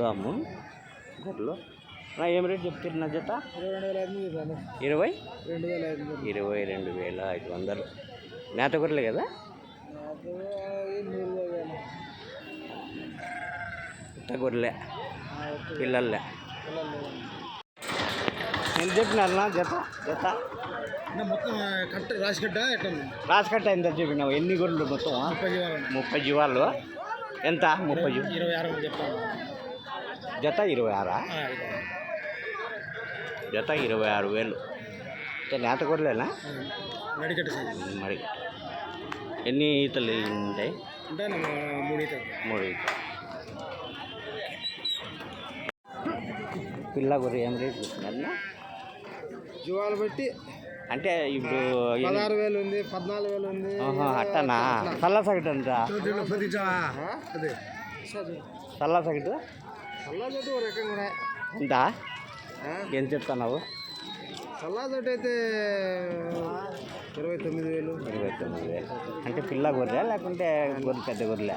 చూద్దాము గొర్రెలు. ఏం రేట్ చెప్తున్నా జత? 22,500. మేత గొర్రెలే కదా? పుట్ట గొర్రెలే, పిల్లలే. ఎంత చెప్పినారన్నా జత? మొత్తం రాసికట్ట ఎంత చెప్పినావు? ఎన్ని గొర్రెలు మొత్తం? 30 జీవాలు. ఎంత? 26 చెప్తాను. జత 26. జత 26,000. నేత గొర్రెలేనా? మడికట్ట. ఎన్ని ఈతలు ఉంటాయి? అంటే 3 ఈతలు. పిల్ల గొర్రె ఏం రేట్ చూస్తున్నారు? జీవాలు బట్టి అంటే ఇప్పుడు 16,000 ఉంది, 14,000 ఉంది. అట్టనా? సల్లా సగటు ఎంత? సల్లా సగటు రకంగా ఎంత? ఏం చెప్తున్నావు? సల్లా జట్టు అయితే 29,000. అంటే పిల్ల గొర్రె లేకుంటే గొర్రె పెద్ద గొర్రెలే?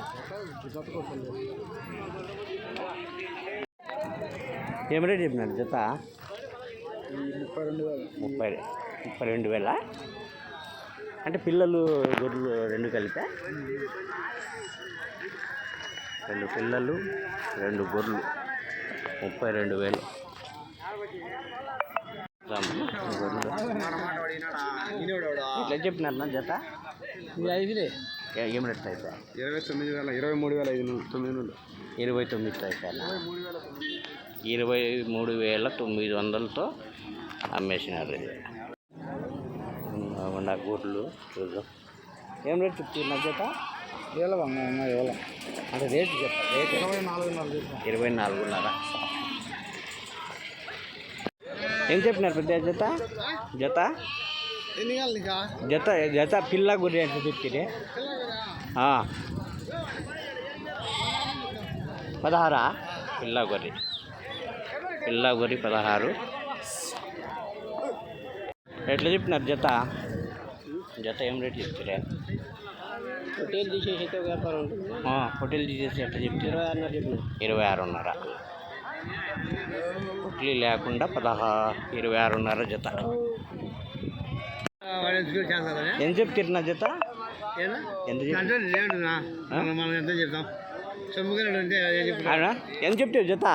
ఏం రేట్ చెప్పినారు జత? 32,000. అంటే పిల్లలు గొర్రెలు 2 కలిపా? 2 పిల్లలు 2 గొర్రెలు 32,000. ఎట్లా చెప్పినారు జత? 5 ఏం రేట్ అయితే? 29,000, 23,500. 29 అయిపోయాను. 23,900తో అమ్మేసినారు. ఇది నా గొర్రెలు చూద్దాం. ఏం రేట్ చెప్తున్నా జత? అంటే రేటు చెప్తా. రేట్ 24,500. ఏం చెప్పినారు పెద్ద జత? జత పిల్ల గొర్రె ఎంత చెప్తే? 16. పిల్ల గొర్రె 16. ఎట్లా చెప్పినారు జత? ఏం రేట్ చెప్తారే? హోటల్ తీసేసి వ్యాపారం ఉంటుంది. హోటల్ తీసేసి ఎట్లా చెప్తారు? 26,500. హోటల్ లేకుండా 26,500 జత. ఎంత చెప్తున్నా జత? ఎంత చెప్తాం? ఎంత చెప్తావు జత?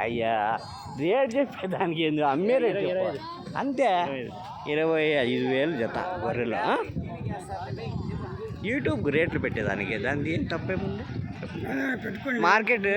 అయ్యా రేట్ చెప్పేదానికి ఏంది? అమ్మే రేట్ అంతే. 25,000 జత గొర్రెలు. యూట్యూబ్ రేట్లు పెట్టేదానికి దానికి ఏం తప్పేముంది? మార్కెట్